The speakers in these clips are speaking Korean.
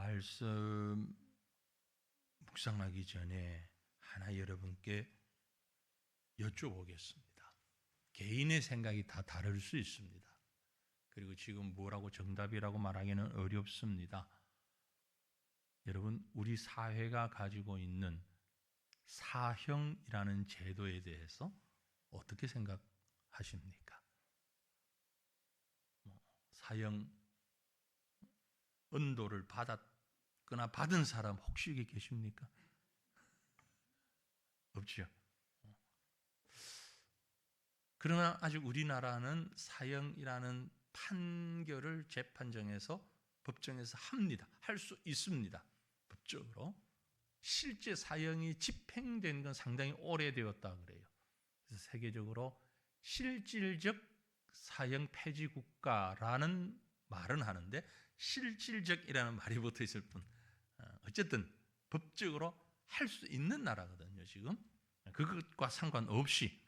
말씀 묵상하기 전에 하나 여러분께 여쭤보겠습니다. 개인의 생각이 다 다를 수 있습니다. 그리고 지금 뭐라고 정답이라고 말하기는 어렵습니다. 여러분, 우리 사회가 가지고 있는 사형이라는 제도에 대해서 어떻게 생각하십니까? 사형 은도를 받았거나 받은 사람 혹시 여기 계십니까? 없죠. 그러나 아직 우리나라는 사형이라는 판결을 재판정에서 법정에서 합니다. 할 수 있습니다. 법적으로. 실제 사형이 집행된 건 상당히 오래되었다 그래요. 그래서 세계적으로 실질적 사형 폐지 국가라는 말은 하는데 실질적이라는 말이 붙어 있을 뿐 어쨌든 법적으로 할 수 있는 나라거든요. 지금 그것과 상관없이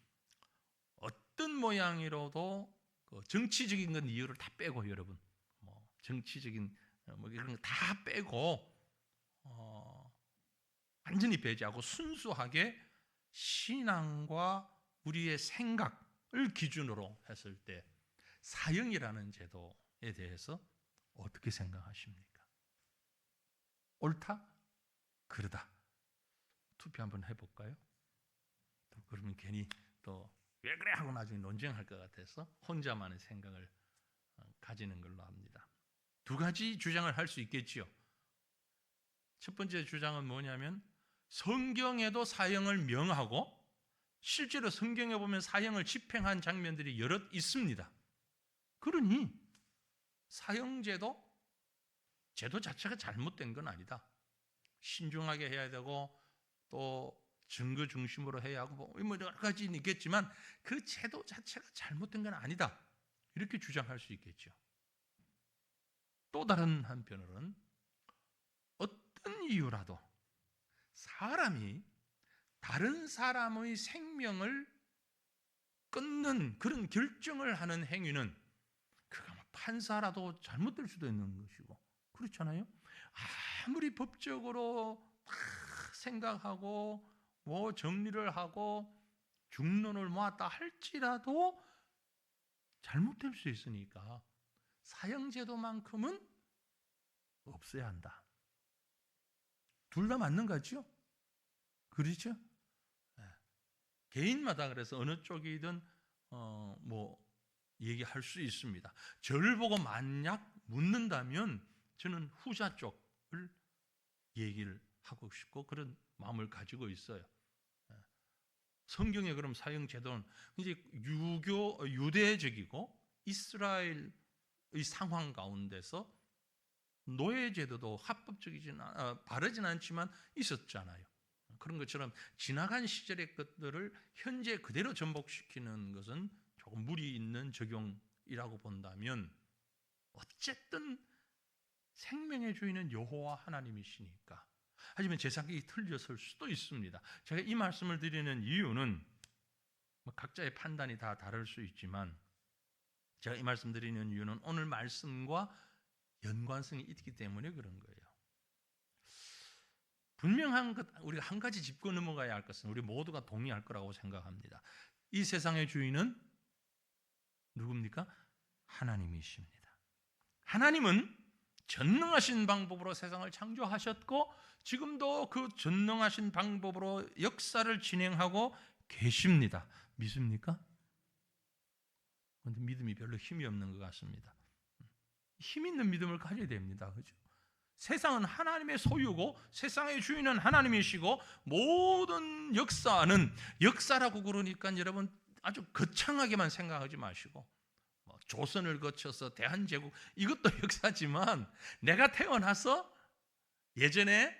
어떤 모양이라도 정치적인 건 이유를 다 빼고 여러분 정치적인 이런 거 다 빼고 완전히 배제하고 순수하게 신앙과 우리의 생각을 기준으로 했을 때 사형이라는 제도에 대해서 어떻게 생각하십니까? 옳다? 그러다. 투표 한번 해볼까요? 그러면 괜히 또 왜 그래 하고 나중에 논쟁할 것 같아서 혼자만의 생각을 가지는 걸로 합니다. 두 가지 주장을 할 수 있겠지요. 첫 번째 주장은 뭐냐면 성경에도 사형을 명하고 실제로 성경에 보면 사형을 집행한 장면들이 여럿 있습니다. 그러니 사형제도 제도 자체가 잘못된 건 아니다. 신중하게 해야 되고 또 증거 중심으로 해야 하고 뭐 여러 가지는 있겠지만 그 제도 자체가 잘못된 건 아니다. 이렇게 주장할 수 있겠죠. 또 다른 한편으로는 어떤 이유라도 사람이 다른 사람의 생명을 끊는 그런 결정을 하는 행위는 그가 판사라도 잘못될 수도 있는 것이고 그렇잖아요. 아무리 법적으로 다 생각하고 뭐 정리를 하고 중론을 모았다 할지라도 잘못될 수 있으니까 사형제도만큼은 없어야 한다. 둘 다 맞는 거죠? 그렇죠? 네. 개인마다 그래서 어느 쪽이든 얘기할 수 있습니다. 저를 보고 만약 묻는다면 저는 후자 쪽을 얘기를 하고 싶고 그런 마음을 가지고 있어요. 성경에 그럼 사형 제도는 이제 유대적이고 이스라엘의 상황 가운데서 노예 제도도 바르진 않지만 있었잖아요. 그런 것처럼 지나간 시절의 것들을 현재 그대로 전복시키는 것은 조금 무리 있는 적용이라고 본다면 어쨌든 생명의 주인은 여호와 하나님이시니까 하지만 제 생각이 틀렸을 수도 있습니다. 제가 이 말씀을 드리는 이유는 각자의 판단이 다 다를 수 있지만 제가 이 말씀 드리는 이유는 오늘 말씀과 연관성이 있기 때문에 그런 거예요. 분명한 것, 우리가 한 가지 짚고 넘어가야 할 것은 우리 모두가 동의할 거라고 생각합니다. 이 세상의 주인은 누굽니까? 하나님이십니다. 하나님은 전능하신 방법으로 세상을 창조하셨고 지금도 그 전능하신 방법으로 역사를 진행하고 계십니다. 믿습니까? 그런데 믿음이 별로 힘이 없는 것 같습니다. 힘 있는 믿음을 가져야 됩니다. 그렇죠? 세상은 하나님의 소유고 세상의 주인은 하나님이시고 모든 역사는 역사라고 그러니까 여러분 아주 거창하게만 생각하지 마시고 조선을 거쳐서 대한제국 이것도 역사지만 내가 태어나서 예전에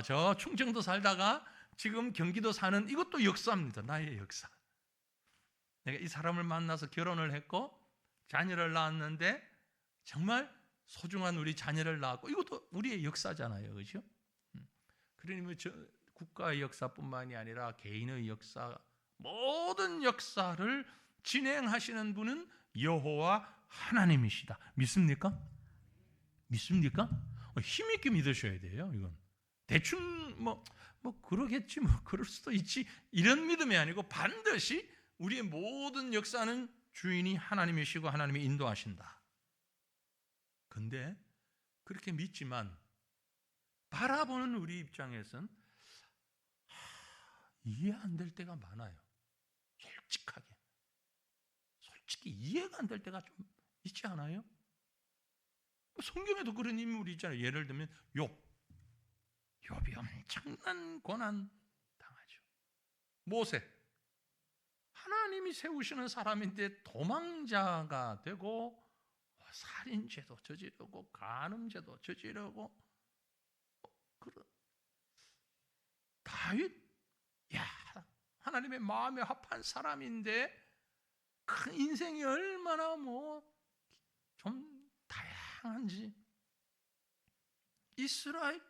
저 충청도 살다가 지금 경기도 사는 이것도 역사입니다. 나의 역사. 내가 이 사람을 만나서 결혼을 했고 자녀를 낳았는데 정말 소중한 우리 자녀를 낳았고 이것도 우리의 역사잖아요. 그렇죠? 그러니 국가의 역사뿐만이 아니라 개인의 역사 모든 역사를 진행하시는 분은 여호와 하나님이시다. 믿습니까? 믿습니까? 힘 있게 믿으셔야 돼요. 이건 대충 뭐 그러겠지, 그럴 수도 있지, 이런 믿음이 아니고 반드시 우리의 모든 역사는 주인이 하나님이시고 하나님이 인도하신다. 근데 그렇게 믿지만 바라보는 우리 입장에선 이해 안 될 때가 많아요. 솔직히 이해가 안 될 때가 좀 있지 않아요? 성경에도 그런 인물이 있잖아요. 예를 들면 욥이 엄청난 고난 당하죠. 모세, 하나님이 세우시는 사람인데 도망자가 되고 살인죄도 저지르고 간음죄도 저지르고. 다윗, 하나님의 마음에 합한 사람인데 그 인생이 얼마나 좀 다양한지. 이스라엘,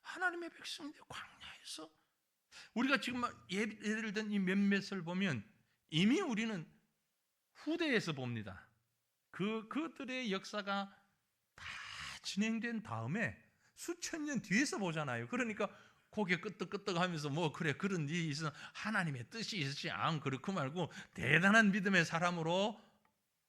하나님의 백성인데 광야에서 우리가 지금 예를 든 이 몇몇을 보면 이미 우리는 후대에서 봅니다. 그들의 역사가 다 진행된 다음에 수천 년 뒤에서 보잖아요. 그러니까 고개 끄덕끄덕하면서 그래, 그런 일이 있어, 하나님의 뜻이 있었지, 그렇고 말고 대단한 믿음의 사람으로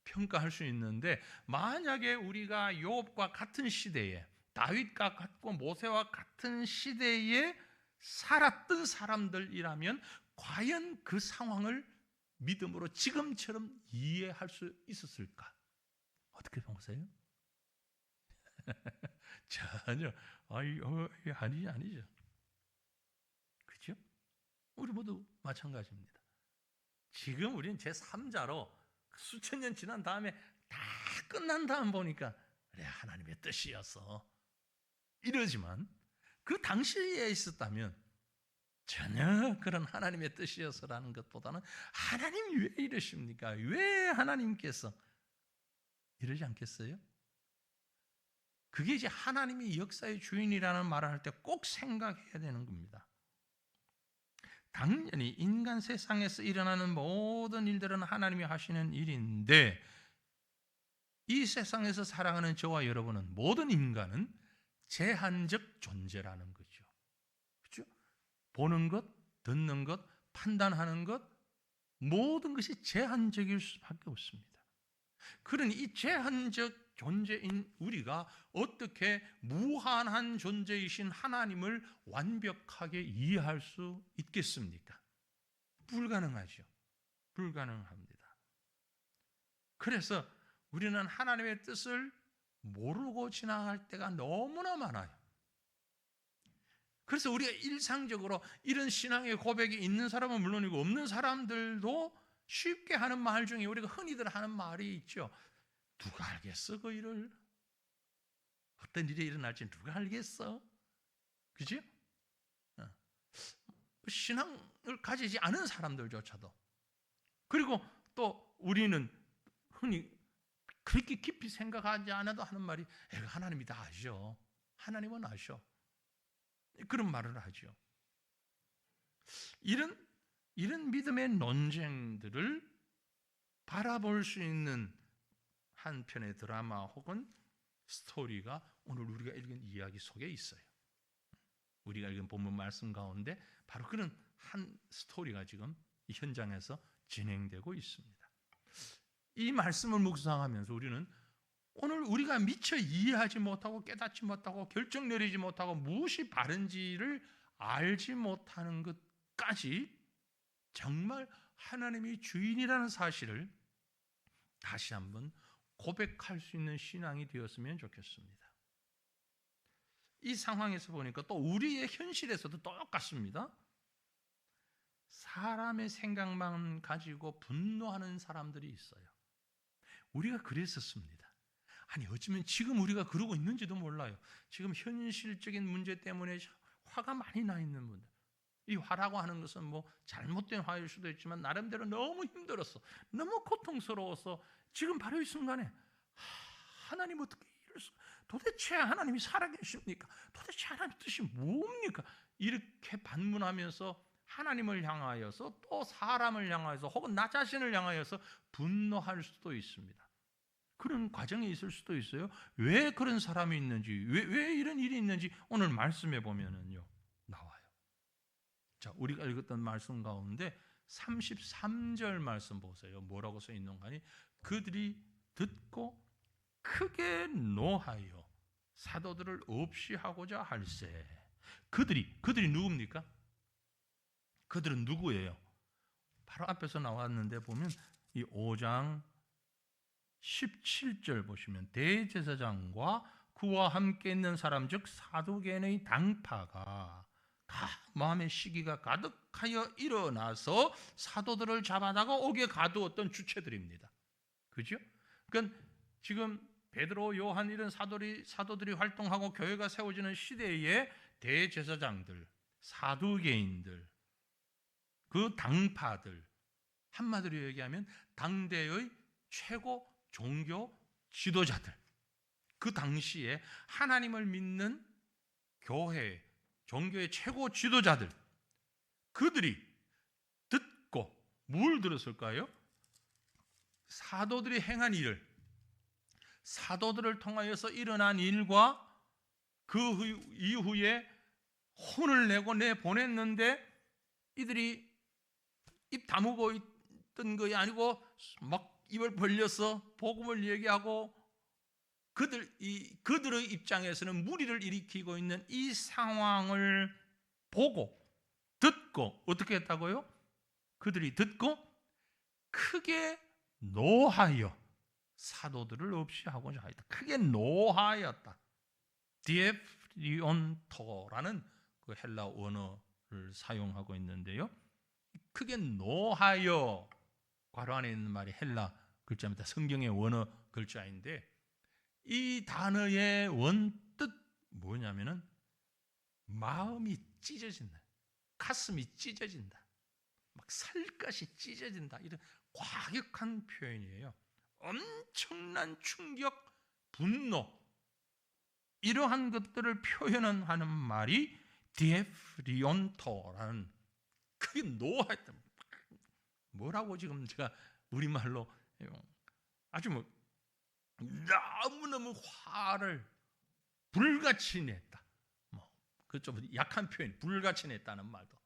평가할 수 있는데, 만약에 우리가 욥과 같은 시대에, 다윗과 같고 모세와 같은 시대에 살았던 사람들이라면 과연 그 상황을 믿음으로 지금처럼 이해할 수 있었을까? 어떻게 보세요? 전혀 아니죠. 그렇죠? 우리 모두 마찬가지입니다. 지금 우리는 제3자로 수천 년 지난 다음에 다 끝난 다음 보니까 그래, 하나님의 뜻이었어 이러지만, 그 당시에 있었다면 전혀 그런 하나님의 뜻이어서라는 것보다는 하나님이 왜 이러십니까? 왜 하나님께서 이러지 않겠어요? 그게 이제 하나님이 역사의 주인이라는 말을 할 때 꼭 생각해야 되는 겁니다. 당연히 인간 세상에서 일어나는 모든 일들은 하나님이 하시는 일인데, 이 세상에서 살아가는 저와 여러분은, 모든 인간은 제한적 존재라는 거죠. 그렇죠? 보는 것, 듣는 것, 판단하는 것, 모든 것이 제한적일 수밖에 없습니다. 그러니 이 제한적 존재인 우리가 어떻게 무한한 존재이신 하나님을 완벽하게 이해할 수 있겠습니까? 불가능하죠. 불가능합니다. 그래서 우리는 하나님의 뜻을 모르고 지나갈 때가 너무나 많아요. 그래서 우리가 일상적으로 이런 신앙의 고백이 있는 사람은 물론이고 없는 사람들도 쉽게 하는 말 중에 우리가 흔히들 하는 말이 있죠. 누가 알겠어, 그 일을? 어떤 일이 일어날지 누가 알겠어? 그죠? 신앙을 가지지 않은 사람들조차도. 그리고 또 우리는 흔히 그렇게 깊이 생각하지 않아도 하는 말이, 하나님이 다 아셔. 하나님은 아셔. 그런 말을 하죠. 이런 믿음의 논쟁들을 바라볼 수 있는 한 편의 드라마 혹은 스토리가 오늘 우리가 읽은 이야기 속에 있어요. 우리가 읽은 본문 말씀 가운데 바로 그런 한 스토리가 지금 이 현장에서 진행되고 있습니다. 이 말씀을 묵상하면서 우리는 오늘 우리가 미처 이해하지 못하고 깨닫지 못하고 결정 내리지 못하고 무엇이 바른지를 알지 못하는 것까지 정말 하나님이 주인이라는 사실을 다시 한번 고백할 수 있는 신앙이 되었으면 좋겠습니다. 이 상황에서 보니까 또 우리의 현실에서도 똑같습니다. 사람의 생각만 가지고 분노하는 사람들이 있어요. 우리가 그랬었습니다. 아니, 어쩌면 지금 우리가 그러고 있는지도 몰라요. 지금 현실적인 문제 때문에 화가 많이 나 있는 분들. 이 화라고 하는 것은 잘못된 화일 수도 있지만 나름대로 너무 힘들었어, 너무 고통스러워서 지금 바로 이 순간에 하나님 어떻게 이럴 수, 도대체 하나님이 살아계십니까? 도대체 하나님 뜻이 뭡니까? 이렇게 반문하면서 하나님을 향하여서 또 사람을 향하여서 혹은 나 자신을 향하여서 분노할 수도 있습니다. 그런 과정이 있을 수도 있어요. 왜 그런 사람이 있는지, 왜 이런 일이 있는지 오늘 말씀해 보면은요 나와요. 자, 우리가 읽었던 말씀 가운데 33절 말씀 보세요. 뭐라고 써 있는가 하니 그들이 듣고 크게 노하여 사도들을 없이 하고자 할세. 그들이 누굽니까? 그들은 누구예요? 바로 앞에서 나왔는데 보면 이 5장 17절 보시면 대제사장과 그와 함께 있는 사람 즉 사두개인의 당파가 다 마음의 시기가 가득하여 일어나서 사도들을 잡아다가 옥에 가두었던 주체들입니다. 그죠? 그러니까 지금 베드로, 요한 이런 사도들이 활동하고 교회가 세워지는 시대에 대제사장들, 사두개인들, 그 당파들, 한마디로 얘기하면 당대의 최고 종교 지도자들, 그 당시에 하나님을 믿는 교회, 종교의 최고 지도자들, 그들이 듣고 뭘 들었을까요? 사도들이 행한 일을, 사도들을 통하여서 일어난 일과 그 이후에 혼을 내보냈는데 이들이 입 다무고 있던 것이 아니고 막 입을 벌려서 복음을 얘기하고 그들의 입장에서는 무리를 일으키고 있는 이 상황을 보고 듣고 어떻게 했다고요? 그들이 듣고 크게 노하여 사도들을 없이 하고자 하였다. 크게 노하였다. 디에프리온토라는 그 헬라 원어를 사용하고 있는데요. 크게 노하여, 괄호 안에 있는 말이 헬라 글자입니다. 성경의 원어 글자인데 이 단어의 원뜻 뭐냐면은 마음이 찢어진다, 가슴이 찢어진다, 막 살갗이 찢어진다, 이런 과격한 표현이에요. 엄청난 충격, 분노, 이러한 것들을 표현하는 말이 디에프리온토라는, 크게 노하였다. 뭐라고 지금 제가 우리말로 아주 뭐 너무너무 화를 불같이 냈다. 뭐 그 좀 약한 표현, 불같이 냈다는 말도.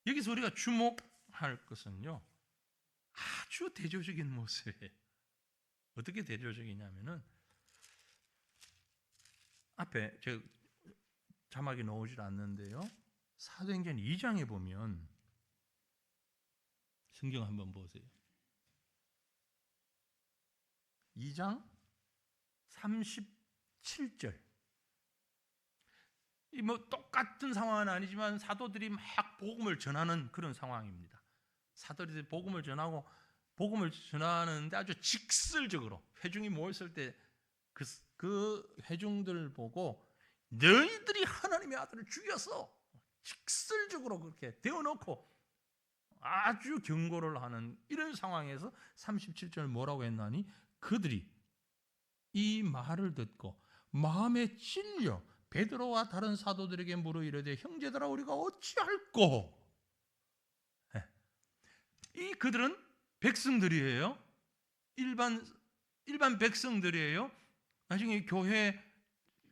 여기서 우리가 주목할 것은요, 아주 대조적인 모습이에요. 어떻게 대조적이냐면은 앞에 제가 자막이 나오질 않는데요, 사도행전 2장에 보면 성경 한번 보세요. 2장 37절. 이 뭐 똑같은 상황은 아니지만 사도들이 막 복음을 전하는 그런 상황입니다. 사도들이 복음을 전하는데 아주 직설적으로 회중이 모였을 때 그 회중들 보고 너희들이 하나님의 아들을 죽였어, 직설적으로 그렇게 대어놓고 아주 경고를 하는 이런 상황에서 37절 뭐라고 했나니 그들이 이 말을 듣고 마음에 찔려 베드로와 다른 사도들에게 물어 이르되 형제들아 우리가 어찌할꼬. 이 그들은 백성들이에요. 일반 백성들이에요. 나중에 교회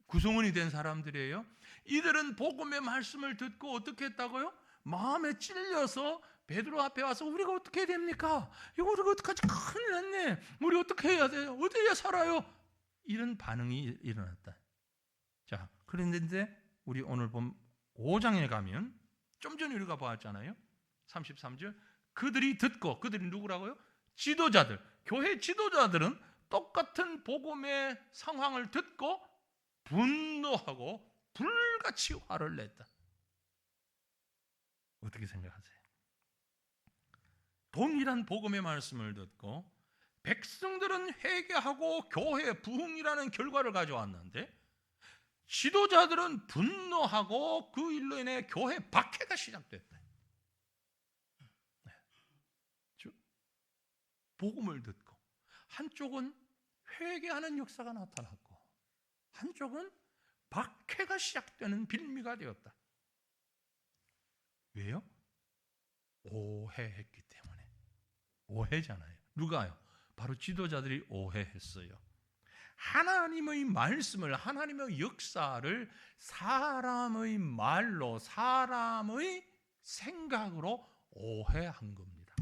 구성원이 된 사람들이에요. 이들은 복음의 말씀을 듣고 어떻게 했다고요? 마음에 찔려서 베드로 앞에 와서 우리가 어떻게 해야 됩니까? 이거 우리가 어떡하지? 큰일 났네. 우리 어떻게 해야 돼요? 어디에 살아요? 이런 반응이 일어났다. 자, 그런데 우리 오늘 본 5장에 가면 좀 전에 우리가 보았잖아요. 33절. 그들이 듣고, 그들이 누구라고요? 지도자들. 교회 지도자들은 똑같은 복음의 상황을 듣고 분노하고 불같이 화를 냈다. 어떻게 생각하세요? 동일한 복음의 말씀을 듣고 백성들은 회개하고 교회 부흥이라는 결과를 가져왔는데 지도자들은 분노하고 그 일로 인해 교회 박해가 시작됐다. 복음을 듣고 한쪽은 회개하는 역사가 나타났고 한쪽은 박해가 시작되는 빌미가 되었다. 왜요? 오해했기 때문에. 오해잖아요. 누가요? 바로 지도자들이 오해했어요. 하나님의 말씀을, 하나님의 역사를 사람의 말로, 사람의 생각으로 오해한 겁니다.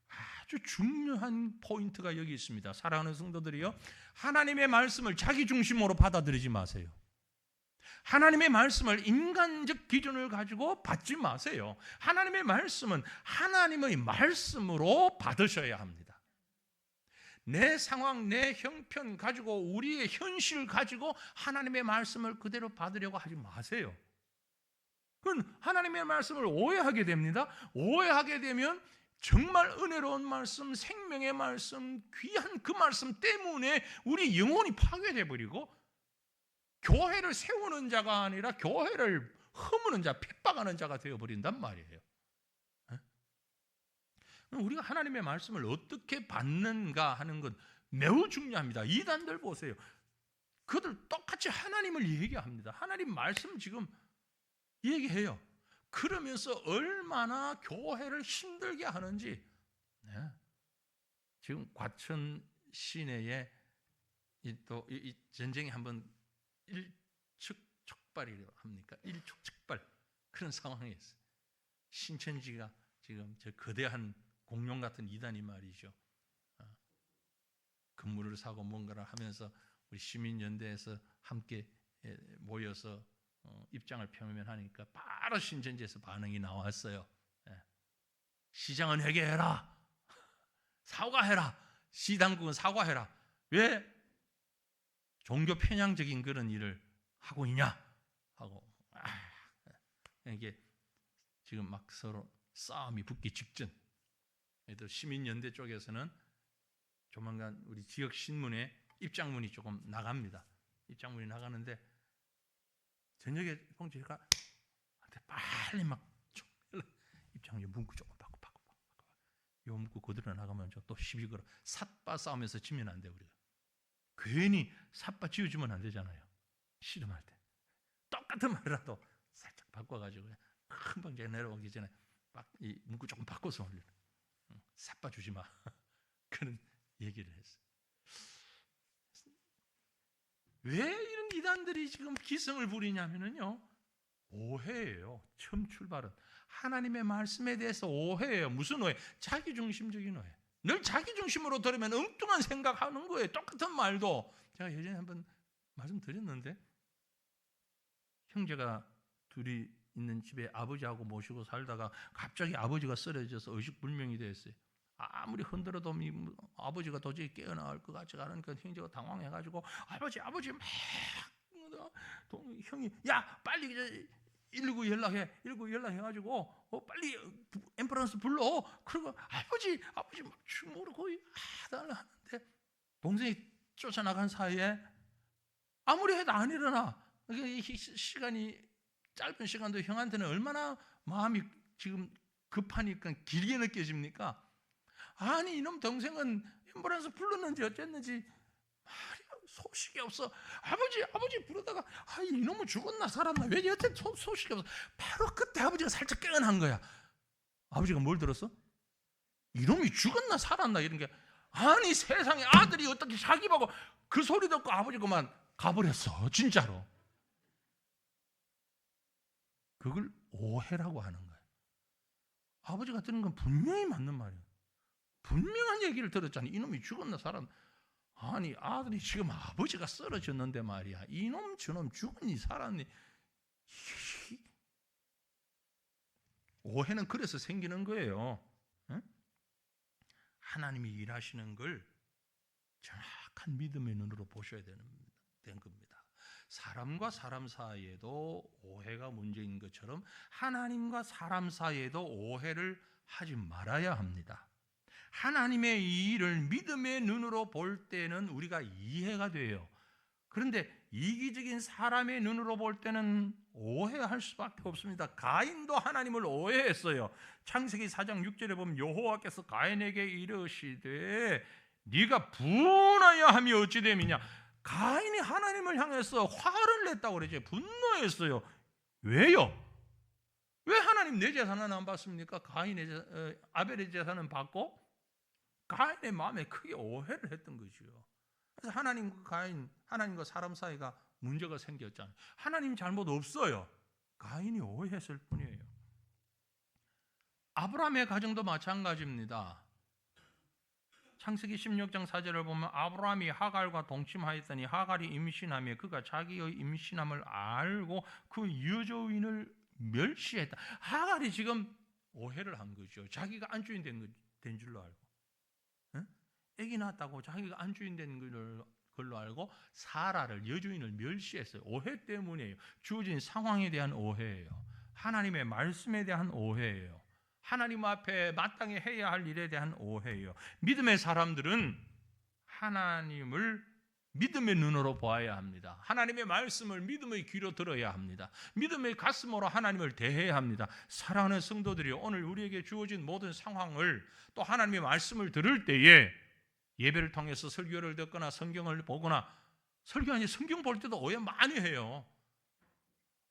아주 중요한 포인트가 여기 있습니다. 사랑하는 성도들이요, 하나님의 말씀을 자기 중심으로 받아들이지 마세요. 하나님의 말씀을 인간적 기준을 가지고 받지 마세요. 하나님의 말씀은 하나님의 말씀으로 받으셔야 합니다. 내 상황, 내 형편 가지고, 우리의 현실 가지고 하나님의 말씀을 그대로 받으려고 하지 마세요. 그건 하나님의 말씀을 오해하게 됩니다. 오해하게 되면 정말 은혜로운 말씀, 생명의 말씀, 귀한 그 말씀 때문에 우리 영혼이 파괴돼 버리고, 교회를 세우는 자가 아니라 교회를 허무는 자, 핍박하는 자가 되어버린단 말이에요. 우리가 하나님의 말씀을 어떻게 받는가 하는 건 매우 중요합니다. 이단들 보세요. 그들 똑같이 하나님을 얘기합니다. 하나님 말씀 지금 얘기해요. 그러면서 얼마나 교회를 힘들게 하는지. 지금 과천 시내에 또 이 전쟁이 한번 일촉즉발이라고 합니까? 일촉즉발 그런 상황이 있어요. 신천지가 지금 저 거대한 공룡 같은 이단이 말이죠. 건물을 사고 뭔가를 하면서 우리 시민연대에서 함께 모여서 입장을 표명하니까 바로 신천지에서 반응이 나왔어요. 시장은 회개해라, 사과해라, 시당국은 사과해라. 왜 종교 편향적인 그런 일을 하고 있냐 하고, 이게 지금 막 서로 싸움이 붙기 직전. 시민연대 쪽에서는 조만간 우리 지역 신문에 입장문이 조금 나갑니다. 입장문이 나가는데 저녁에 봉지가 빨리 막 입장문 문구 조금 바꿔 요 문구 그대로 나가면 또 시비 걸어. 삿바 싸우면서 지면 안 돼. 우리가 괜히 삿바 지어주면 안 되잖아요. 씨름할 때 똑같은 말이라도 살짝 바꿔가지고 큰 봉지에 내려오기 전에 막 이 문구 조금 바꿔서 올려. 삿바 주지 마. 그런 얘기를 했어요. 왜 이런 이단들이 지금 기승을 부리냐면요, 오해예요. 처음 출발은 하나님의 말씀에 대해서 오해예요. 무슨 오해? 자기중심적인 오해. 늘 자기중심으로 들으면 엉뚱한 생각하는 거예요. 똑같은 말도. 제가 예전에 한번 말씀드렸는데, 형제가 둘이 있는 집에 아버지하고 모시고 살다가 갑자기 아버지가 쓰러져서 의식불명이 됐어요. 아무리 흔들어도 아버지가 도저히 깨어나올 것 같지가 않으니까 형제가 당황해가지고 아버지 막 형이 야 빨리 119 연락해. 119 연락해가지고 빨리 앰뷸런스 불러. 그리고 아버지 막 죽으로 거의 하는데 동생이 쫓아나간 사이에 아무리 해도 안 일어나. 시간이 짧은 시간도 형한테는 얼마나 마음이 지금 급하니까 길게 느껴집니까? 아니 이놈 동생은 앰뷸런스 불렀는지 어쨌는지 소식이 없어. 아버지 부르다가 이놈은 죽었나 살았나 왜 여태 소식이 없어. 바로 그때 아버지가 살짝 깨어난 거야. 아버지가 뭘 들었어? 이놈이 죽었나 살았나 이런 게. 아니 세상에 아들이 어떻게 자기하고 그 소리 듣고 아버지 그만 가버렸어. 진짜로. 그걸 오해라고 하는 거예요. 아버지가 들은 건 분명히 맞는 말이에요. 분명한 얘기를 들었잖아요. 이놈이 죽었나 살았나. 아니 아들이 지금 아버지가 쓰러졌는데 말이야. 이놈 저놈 죽었니 살았니. 오해는 그래서 생기는 거예요. 응? 하나님이 일하시는 걸 정확한 믿음의 눈으로 보셔야 되는 겁니다. 사람과 사람 사이에도 오해가 문제인 것처럼 하나님과 사람 사이에도 오해를 하지 말아야 합니다. 하나님의 이 일을 믿음의 눈으로 볼 때는 우리가 이해가 돼요. 그런데 이기적인 사람의 눈으로 볼 때는 오해할 수밖에 없습니다. 가인도 하나님을 오해했어요. 창세기 4장 6절에 보면 여호와께서 가인에게 이르시되 네가 분하여 함이 어찌 됨이냐. 가인이 하나님을 향해서 화를 냈다고 그러죠. 분노했어요. 왜요? 왜 하나님 내 재산은 안 받습니까? 아벨의 재산은 받고 가인의 마음에 크게 오해를 했던 거죠. 그래서 하나님과 가인, 하나님과 사람 사이가 문제가 생겼잖아요. 하나님 잘못 없어요. 가인이 오해했을 뿐이에요. 아브라함의 가정도 마찬가지입니다. 창세기 16장 4절을 보면 아브라함이 하갈과 동침하였더니 하갈이 임신하며 그가 자기의 임신함을 알고 그 여조인을 멸시했다. 하갈이 지금 오해를 한 거죠. 자기가 안주인 된 줄로 알고, 응? 애기 낳았다고 자기가 안주인 된 걸로 알고 사라를, 여주인을 멸시했어요. 오해 때문이에요. 주어진 상황에 대한 오해예요. 하나님의 말씀에 대한 오해예요. 하나님 앞에 마땅히 해야 할 일에 대한 오해예요. 믿음의 사람들은 하나님을 믿음의 눈으로 보아야 합니다. 하나님의 말씀을 믿음의 귀로 들어야 합니다. 믿음의 가슴으로 하나님을 대해야 합니다. 사랑하는 성도들이요, 오늘 우리에게 주어진 모든 상황을, 또 하나님의 말씀을 들을 때에 예배를 통해서 설교를 듣거나 성경을 보거나, 설교 아니 성경 볼 때도 오해 많이 해요.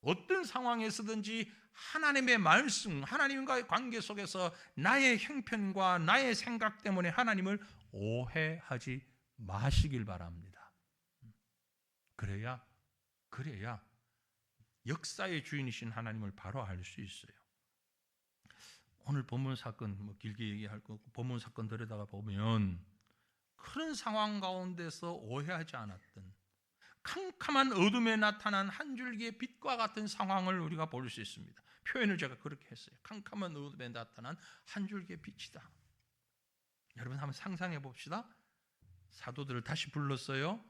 어떤 상황에서든지 하나님의 말씀, 하나님과의 관계 속에서 나의 형편과 나의 생각 때문에 하나님을 오해하지 마시길 바랍니다. 그래야 역사의 주인이신 하나님을 바로 알 수 있어요. 오늘 본문 사건 길게 얘기할 거고, 본문 사건 들여다가 보면 그런 상황 가운데서 오해하지 않았던 캄캄한 어둠에 나타난 한 줄기의 빛과 같은 상황을 우리가 볼 수 있습니다. 표현을 제가 그렇게 했어요. 캄캄한 어둠에 나타난 한 줄기의 빛이다. 여러분 한번 상상해 봅시다. 사도들을 다시 불렀어요.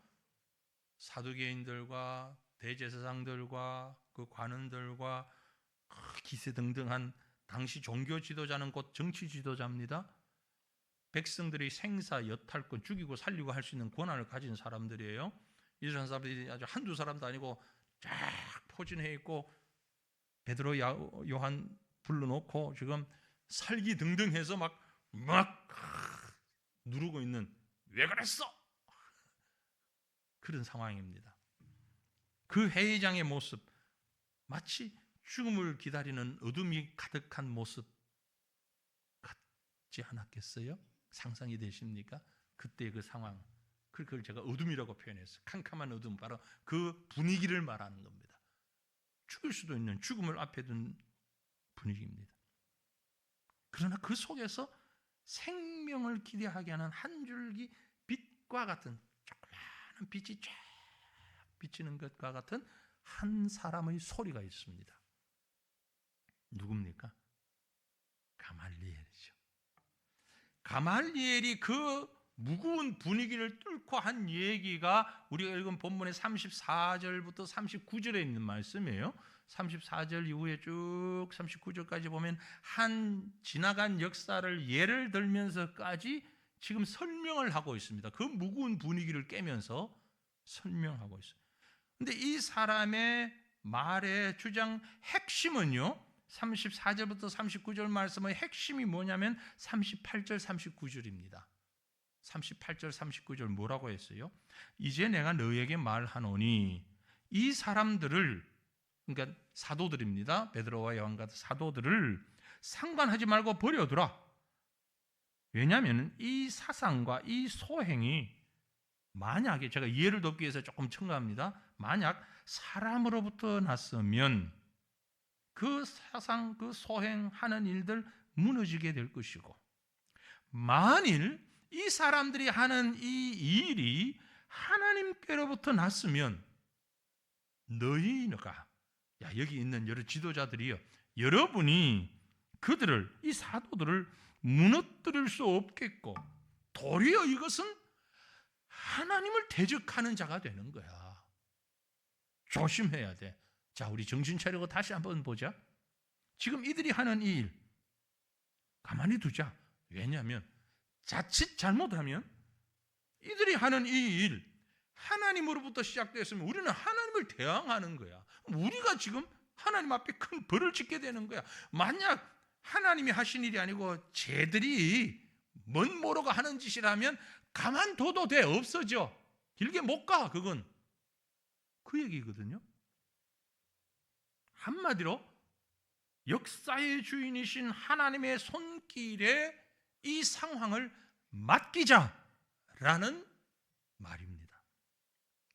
사두개인들과 대제사장들과 그 관원들과 기세등등한 당시 종교 지도자는 곧 정치 지도자입니다. 백성들이 생사 여탈권, 죽이고 살리고 할 수 있는 권한을 가진 사람들이에요. 이런 사람들이 아주 한두 사람도 아니고 쫙 포진해 있고, 베드로, 요한 불러놓고 지금 살기등등해서 막 누르고 있는, 왜 그랬어? 그런 상황입니다. 그 회의장의 모습, 마치 죽음을 기다리는 어둠이 가득한 모습 같지 않았겠어요? 상상이 되십니까? 그때의 그 상황, 그걸 제가 어둠이라고 표현했어요. 캄캄한 어둠, 바로 그 분위기를 말하는 겁니다. 죽을 수도 있는, 죽음을 앞에 둔 분위기입니다. 그러나 그 속에서 생명을 기대하게 하는 한 줄기 빛과 같은, 조그마한 빛이 쫙 비치는 것과 같은 한 사람의 소리가 있습니다. 누굽니까? 가말리엘이죠. 가말리엘이 그 무거운 분위기를 뚫고 한 얘기가 우리가 읽은 본문의 34절부터 39절에 있는 말씀이에요. 34절 이후에 쭉 39절까지 보면 한 지나간 역사를 예를 들면서까지 지금 설명을 하고 있습니다. 그 무거운 분위기를 깨면서 설명하고 있어요. 근데 이 사람의 말의 주장 핵심은요, 34절부터 39절 말씀의 핵심이 뭐냐면 38절 39절입니다. 38절 39절 뭐라고 했어요? 이제 내가 너에게 말하노니 이 사람들을, 그러니까 사도들입니다. 베드로와 요한 같은 사도들을 상관하지 말고 버려두라. 왜냐하면 이 사상과 이 소행이 만약에, 제가 이해를 돕기 위해서 조금 첨가합니다. 만약 사람으로부터 났으면 그 사상, 그 소행하는 일들 무너지게 될 것이고, 만일 이 사람들이 하는 이 일이 하나님께로부터 났으면 너희가, 여기 있는 여러 지도자들이요, 여러분이 그들을, 이 사도들을 무너뜨릴 수 없겠고, 도리어 이것은 하나님을 대적하는 자가 되는 거야. 조심해야 돼. 자, 우리 정신 차리고 다시 한번 보자. 지금 이들이 하는 이 일 가만히 두자. 왜냐하면 자칫 잘못하면 이들이 하는 이 일 하나님으로부터 시작됐으면 우리는 하나님을 대항하는 거야. 우리가 지금 하나님 앞에 큰 벌을 짓게 되는 거야. 만약 하나님이 하신 일이 아니고 쟤들이 뭔 모로가 하는 짓이라면 가만둬도 돼. 없어져. 길게 못 가. 그건 그 얘기거든요. 한마디로 역사의 주인이신 하나님의 손길에 이 상황을 맡기자라는 말입니다.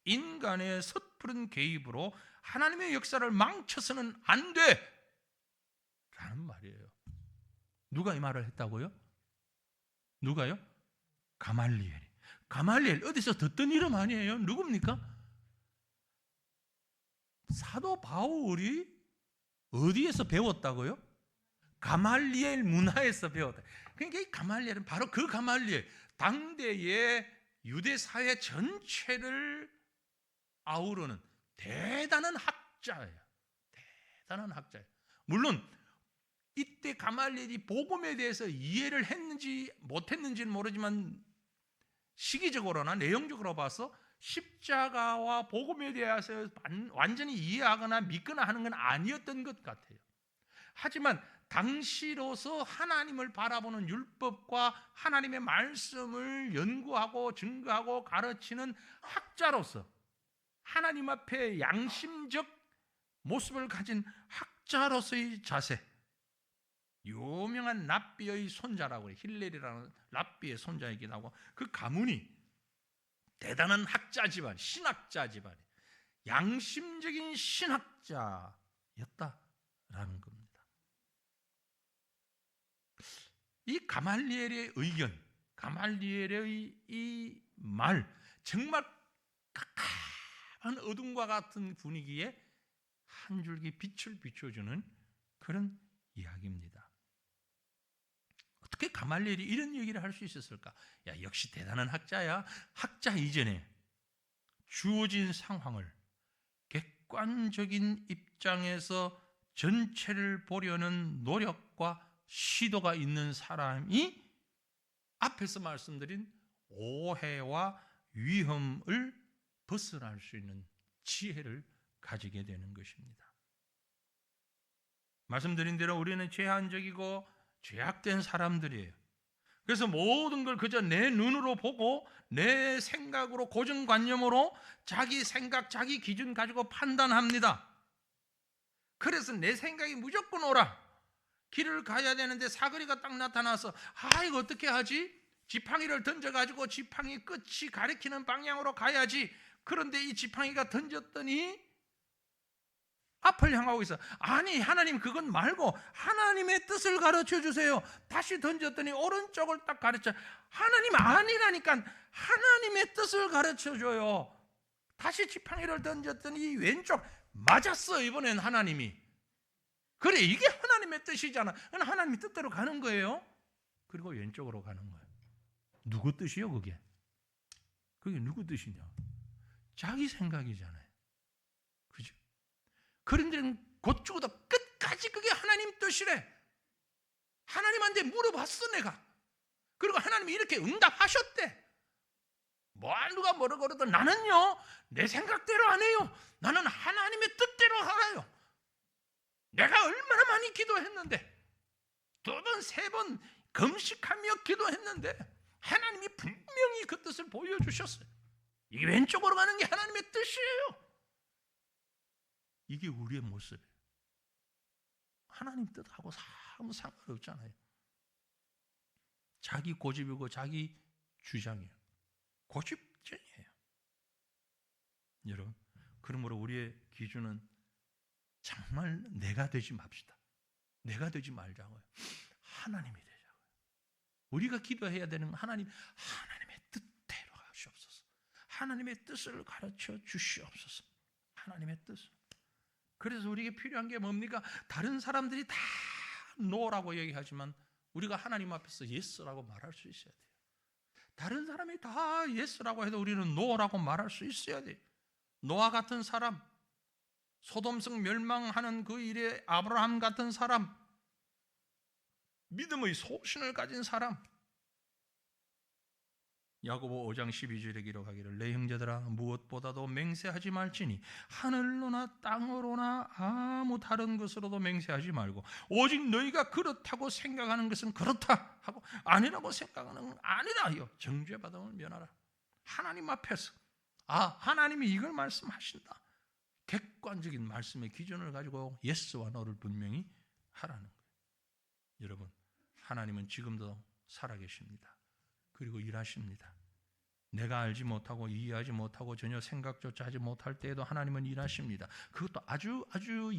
인간의 섣부른 개입으로 하나님의 역사를 망쳐서는 안 돼! 라는 말이에요. 누가 이 말을 했다고요? 누가요? 가말리엘이. 가말리엘, 어디서 듣던 이름 아니에요? 누굽니까? 사도 바울이 어디에서 배웠다고요? 가말리엘 문화에서 배웠다. 그러니까 이 가말리엘은 바로 그 가말리엘, 당대의 유대 사회 전체를 아우르는 대단한 학자예요. 대단한 학자예요. 물론 이때 가말리엘이 복음에 대해서 이해를 했는지 못했는지는 모르지만 시기적으로나 내용적으로 봐서 십자가와 복음에 대해서 완전히 이해하거나 믿거나 하는 건 아니었던 것 같아요. 하지만 당시로서 하나님을 바라보는 율법과 하나님의 말씀을 연구하고 증거하고 가르치는 학자로서, 하나님 앞에 양심적 모습을 가진 학자로서의 자세, 유명한 랍비의 손자라고 해요. 힐렐이라는 랍비의 손자이기도 하고, 그 가문이 대단한 학자 집안, 신학자 집안, 양심적인 신학자였다라는 겁니다. 이 가말리엘의 의견, 가말리엘의 이 말, 정말 깜깜한 어둠과 같은 분위기에 한 줄기 빛을 비춰주는 그런 이야기입니다. 어떻게 가말리엘이 이런 얘기를 할 수 있었을까? 야, 역시 대단한 학자야. 학자 이전에 주어진 상황을 객관적인 입장에서 전체를 보려는 노력과 시도가 있는 사람이 앞에서 말씀드린 오해와 위험을 벗어날 수 있는 지혜를 가지게 되는 것입니다. 말씀드린 대로 우리는 제한적이고 죄악된 사람들이에요. 그래서 모든 걸 그저 내 눈으로 보고 내 생각으로, 고정관념으로 자기 생각, 자기 기준 가지고 판단합니다. 그래서 내 생각이 무조건 옳아. 길을 가야 되는데 사거리가 딱 나타나서 이거 어떻게 하지? 지팡이를 던져가지고 지팡이 끝이 가리키는 방향으로 가야지. 그런데 이 지팡이가 던졌더니 앞을 향하고 있어. 아니, 하나님 그건 말고 하나님의 뜻을 가르쳐 주세요. 다시 던졌더니 오른쪽을 딱 가르쳐. 하나님 아니라니까 하나님의 뜻을 가르쳐 줘요. 다시 지팡이를 던졌더니 왼쪽 맞았어. 이번엔 하나님이. 그래, 이게 하나님의 뜻이잖아. 하나님의 뜻대로 가는 거예요. 그리고 왼쪽으로 가는 거예요. 누구 뜻이요 그게? 그게 누구 뜻이냐? 자기 생각이잖아요. 그죠? 그런데는 곧 죽어도 끝까지 그게 하나님 뜻이래. 하나님한테 물어봤어 내가. 그리고 하나님이 이렇게 응답하셨대. 누가 뭐라고 그러도 나는요 내 생각대로 안 해요. 나는 하나님의 뜻대로 살아요. 내가 얼마나 많이 기도했는데, 2번 3번 금식하며 기도했는데 하나님이 분명히 그 뜻을 보여주셨어요. 이게 왼쪽으로 가는 게 하나님의 뜻이에요. 이게 우리의 모습이에요. 하나님 뜻하고 아무 상관없잖아요. 자기 고집이고 자기 주장이에요. 고집쟁이에요. 여러분, 그러므로 우리의 기준은 정말 내가 되지 맙시다. 내가 되지 말자고요. 하나님이 되자고요. 우리가 기도해야 되는 하나님의 뜻대로 하시옵소서. 하나님의 뜻을 가르쳐 주시옵소서. 하나님의 뜻을. 그래서 우리에게 필요한 게 뭡니까? 다른 사람들이 다 노라고 얘기하지만 우리가 하나님 앞에서 예스라고 말할 수 있어야 돼요. 다른 사람이 다 예스라고 해도 우리는 노라고 말할 수 있어야 돼요. 노아 같은 사람, 소돔성 멸망하는 그 일에 아브라함 같은 사람, 믿음의 소신을 가진 사람, 야고보 5장 12절에 기록하기를 내 형제들아 무엇보다도 맹세하지 말지니 하늘로나 땅으로나 아무 다른 것으로도 맹세하지 말고 오직 너희가 그렇다고 생각하는 것은 그렇다 하고 아니라고 생각하는 건 아니라 하여 정죄받음을 면하라. 하나님 앞에서 하나님이 이걸 말씀하신다. 객관적인 말씀의 기준을 가지고 예스와 노를 분명히 하라는 거예요. 여러분, 하나님은 지금도 살아계십니다. 그리고 일하십니다. 내가 알지 못하고 이해하지 못하고 전혀 생각조차 하지 못할 때에도 하나님은 일하십니다. 그것도 아주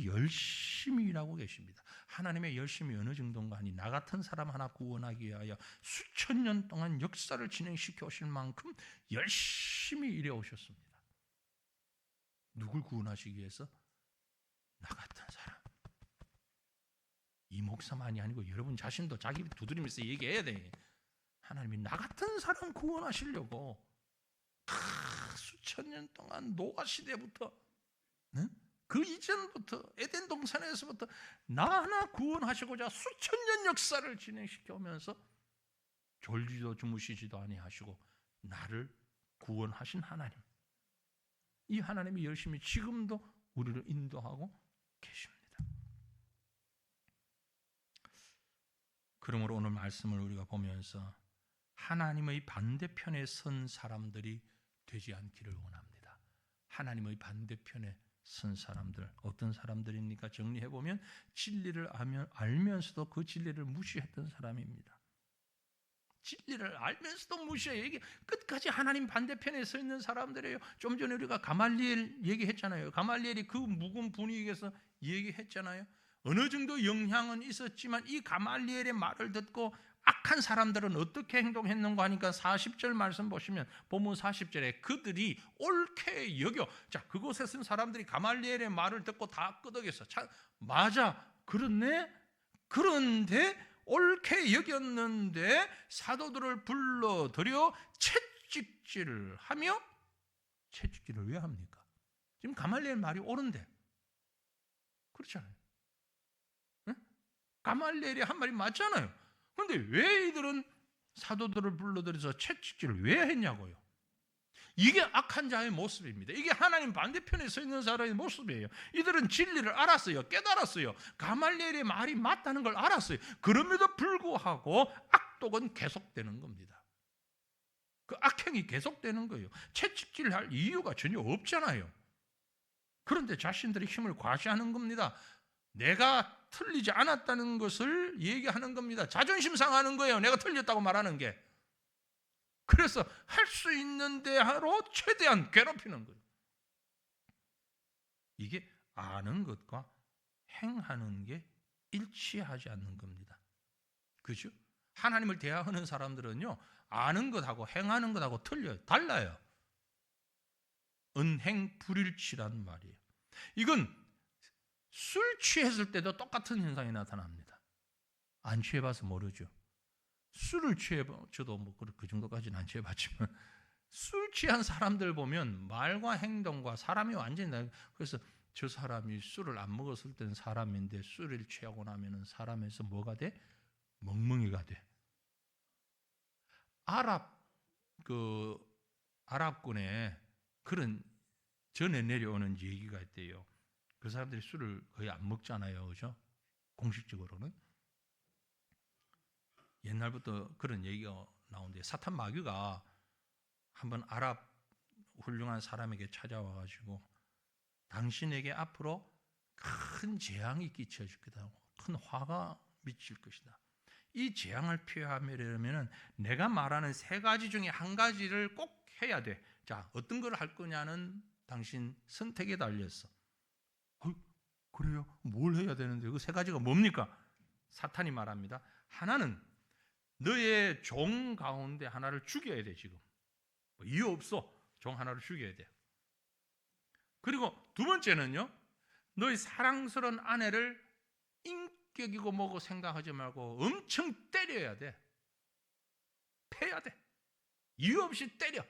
열심히 일하고 계십니다. 하나님의 열심이 어느 정도인가 하니 나 같은 사람 하나 구원하기 위하여 수천 년 동안 역사를 진행시켜 오실 만큼 열심히 일해 오셨습니다. 누굴 구원하시기 위해서? 나 같은 사람. 이 목사만이 아니고 여러분 자신도 자기 두드리면서 얘기해야 돼. 하나님이 나 같은 사람 구원하시려고 수천 년 동안 노아 시대부터, 그 이전부터 에덴 동산에서부터 나 하나 구원하시고자 수천 년 역사를 진행시켜 오면서 졸지도 주무시지도 아니하시고 나를 구원하신 하나님, 이 하나님이 열심히 지금도 우리를 인도하고 계십니다. 그러므로 오늘 말씀을 우리가 보면서 하나님의 반대편에 선 사람들이 되지 않기를 원합니다. 하나님의 반대편에 선 사람들, 어떤 사람들입니까? 정리해보면 진리를 알면서도 그 진리를 무시했던 사람입니다. 진리를 알면서도 무시해요. 이게 끝까지 하나님 반대편에 서 있는 사람들이에요. 좀 전에 우리가 가말리엘 얘기했잖아요. 가말리엘이 그 묵은 분위기에서 얘기했잖아요. 어느 정도 영향은 있었지만 이 가말리엘의 말을 듣고 악한 사람들은 어떻게 행동했는가 하니까 40절 말씀 보시면 본문 40절에 그들이 옳게 여겨, 자, 그곳에 쓴 사람들이 가말리엘의 말을 듣고 다 끄덕였어. 맞아, 그렇네. 그런데 옳게 여겼는데 사도들을 불러들여 채찍질을 하며, 채찍질을 왜 합니까? 지금 가말리엘 말이 옳은데 그렇잖아요. 응? 가말리엘이 한 말이 맞잖아요. 그런데 왜 이들은 사도들을 불러들여서 채찍질을 왜 했냐고요? 이게 악한 자의 모습입니다. 이게 하나님 반대편에 서 있는 사람의 모습이에요. 이들은 진리를 알았어요. 깨달았어요. 가말리엘의 말이 맞다는 걸 알았어요. 그럼에도 불구하고 악독은 계속되는 겁니다. 그 악행이 계속되는 거예요. 채찍질할 이유가 전혀 없잖아요. 그런데 자신들의 힘을 과시하는 겁니다. 내가 틀리지 않았다는 것을 얘기하는 겁니다. 자존심 상하는 거예요. 내가 틀렸다고 말하는 게. 그래서 할 수 있는 대로 최대한 괴롭히는 거예요. 이게 아는 것과 행하는 게 일치하지 않는 겁니다. 그죠? 하나님을 대하는 사람들은요, 아는 것하고 행하는 것하고 틀려요. 달라요. 은행 불일치란 말이에요. 이건 술 취했을 때도 똑같은 현상이 나타납니다. 안 취해봐서 모르죠. 술을 저도 뭐 그 정도까지는 안 취해봤지만 술 취한 사람들 보면 말과 행동과 사람이 완전히 그래서 저 사람이 술을 안 먹었을 때는 사람인데 술을 취하고 나면은 사람에서 뭐가 돼? 멍멍이가 돼. 아랍군에 그런 전에 내려오는 얘기가 있대요. 그 사람들이 술을 거의 안 먹잖아요, 그죠? 공식적으로는. 옛날부터 그런 얘기가 나오는데 사탄 마귀가 한번 아랍 훌륭한 사람에게 찾아와가지고 당신에게 앞으로 큰 재앙이 끼쳐질 거다, 큰 화가 미칠 것이다. 이 재앙을 피하려면 내가 말하는 세 가지 중에 한 가지를 꼭 해야 돼. 자, 어떤 걸 할 거냐는 당신 선택에 달렸어. 그래요? 뭘 해야 되는데 그 세 가지가 뭡니까? 사탄이 말합니다. 하나는 너의 종 가운데 하나를 죽여야 돼. 지금 이유 없어. 종 하나를 죽여야 돼. 그리고 두 번째는요, 너의 사랑스러운 아내를 인격이고 뭐고 생각하지 말고 엄청 때려야 돼. 패야 돼. 이유 없이 때려.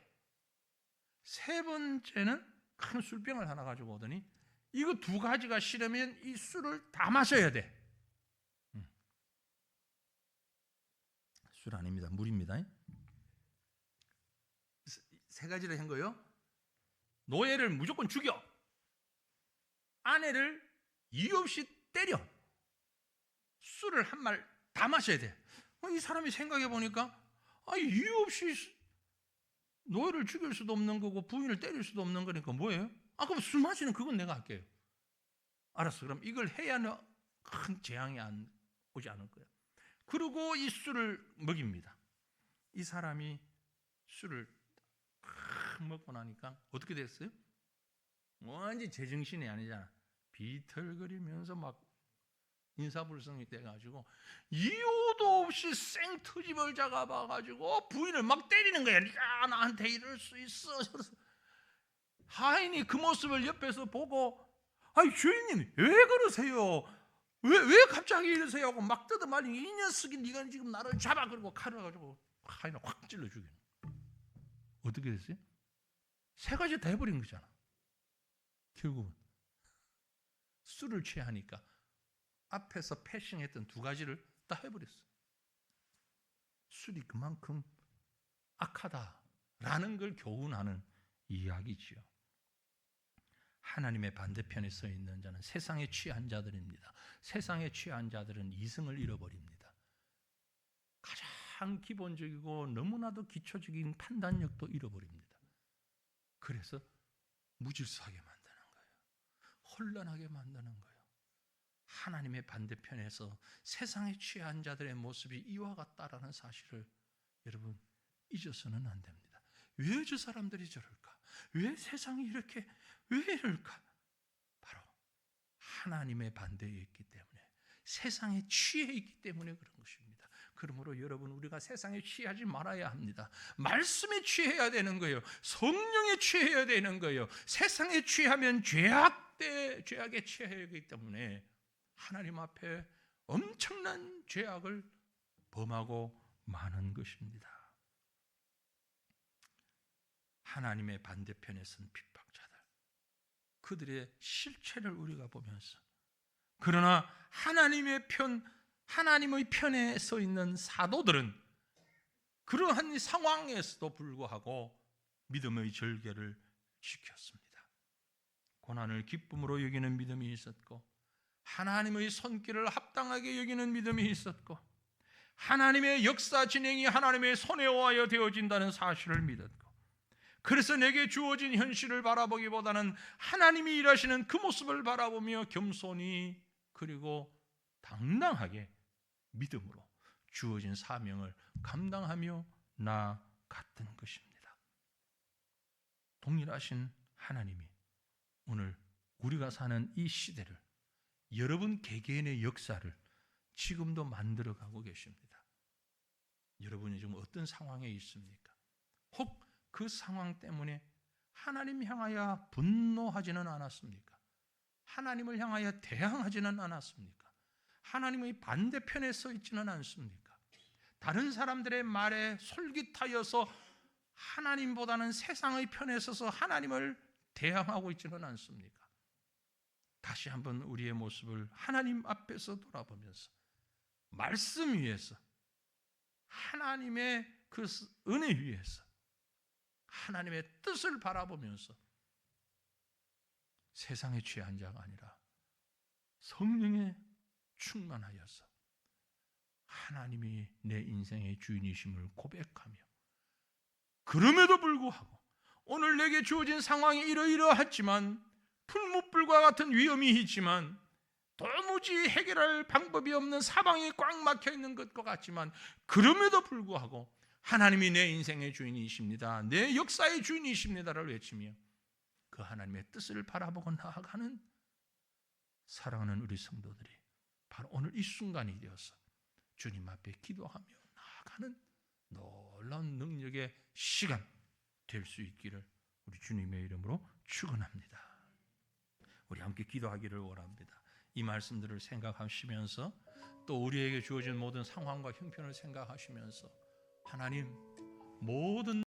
세 번째는 큰 술병을 하나 가지고 오더니 이거 두 가지가 싫으면 이 술을 다 마셔야 돼. 술 아닙니다. 물입니다. 세 가지를 한 거예요. 노예를 무조건 죽여. 아내를 이유 없이 때려. 술을 한 말 다 마셔야 돼. 이 사람이 생각해 보니까 이유 없이 노예를 죽일 수도 없는 거고 부인을 때릴 수도 없는 거니까 뭐예요? 그럼 술 마시는 그건 내가 할게요. 알았어. 그럼 이걸 해야는 큰 재앙이 오지 않을 거야. 그리고 이 술을 먹입니다. 이 사람이 술을 딱 먹고 나니까 어떻게 됐어요? 완전히 제정신이 아니잖아. 비틀거리면서 막 인사불성이 돼가지고 이유도 없이 생트집을 잡아가지고 부인을 막 때리는 거야. 네가 나한테 이럴 수 있어. 하인이 그 모습을 옆에서 보고, 아니 주인님 왜 그러세요? 왜 갑자기 이러세요? 하고 막 뜯어말리니 이 녀석이 네가 지금 나를 잡아. 그리고 칼을 가지고 하인을 확 찔러 죽이는. 어떻게 됐어요? 세 가지 다 해버린 거잖아. 결국은 술을 취하니까 앞에서 패싱했던 두 가지를 다 해버렸어. 술이 그만큼 악하다라는 걸 교훈하는 이야기지요. 하나님의 반대편에 서 있는 자는 세상에 취한 자들입니다. 세상에 취한 자들은 이성을 잃어버립니다. 가장 기본적이고 너무나도 기초적인 판단력도 잃어버립니다. 그래서 무질서하게 만드는 거예요. 혼란하게 만드는 거예요. 하나님의 반대편에서 세상에 취한 자들의 모습이 이와 같다라는 사실을 여러분 잊어서는 안 됩니다. 왜 저 사람들이 저럴까? 왜 세상이 이렇게 왜 이럴까? 바로 하나님의 반대에 있기 때문에, 세상에 취해 있기 때문에 그런 것입니다. 그러므로 여러분, 우리가 세상에 취하지 말아야 합니다. 말씀에 취해야 되는 거예요. 성령에 취해야 되는 거예요. 세상에 취하면 죄악에 취해야 하기 때문에 하나님 앞에 엄청난 죄악을 범하고 마는 것입니다. 하나님의 반대편에 선 핍박자들, 그들의 실체를 우리가 보면서, 그러나 하나님의 편에 서 있는 사도들은 그러한 상황에서도 불구하고 믿음의 절개를 지켰습니다. 고난을 기쁨으로 여기는 믿음이 있었고, 하나님의 손길을 합당하게 여기는 믿음이 있었고, 하나님의 역사 진행이 하나님의 손에 의하여 되어진다는 사실을 믿었고, 그래서 내게 주어진 현실을 바라보기보다는 하나님이 일하시는 그 모습을 바라보며 겸손히 그리고 당당하게 믿음으로 주어진 사명을 감당하며 나아갔던 것입니다. 동일하신 하나님이 오늘 우리가 사는 이 시대를, 여러분 개개인의 역사를 지금도 만들어가고 계십니다. 여러분이 지금 어떤 상황에 있습니까? 혹 그 상황 때문에 하나님 향하여 분노하지는 않았습니까? 하나님을 향하여 대항하지는 않았습니까? 하나님의 반대편에 서 있지는 않습니까? 다른 사람들의 말에 솔깃하여서 하나님보다는 세상의 편에 서서 하나님을 대항하고 있지는 않습니까? 다시 한번 우리의 모습을 하나님 앞에서 돌아보면서 말씀 위에서, 하나님의 그 은혜 위에서 하나님의 뜻을 바라보면서 세상에 취한 자가 아니라 성령에 충만하여서 하나님이 내 인생의 주인이심을 고백하며, 그럼에도 불구하고 오늘 내게 주어진 상황이 이러이러하지만, 풀무불과 같은 위험이 있지만, 도무지 해결할 방법이 없는 사방이 꽉 막혀 있는 것과 같지만, 그럼에도 불구하고 하나님이 내 인생의 주인이십니다, 내 역사의 주인이십니다를 외치며 그 하나님의 뜻을 바라보고 나아가는 사랑하는 우리 성도들이 바로 오늘 이 순간이 되어서 주님 앞에 기도하며 나아가는 놀라운 능력의 시간 될 수 있기를 우리 주님의 이름으로 축원합니다. 우리 함께 기도하기를 원합니다. 이 말씀들을 생각하시면서, 또 우리에게 주어진 모든 상황과 형편을 생각하시면서, 하나님, 모든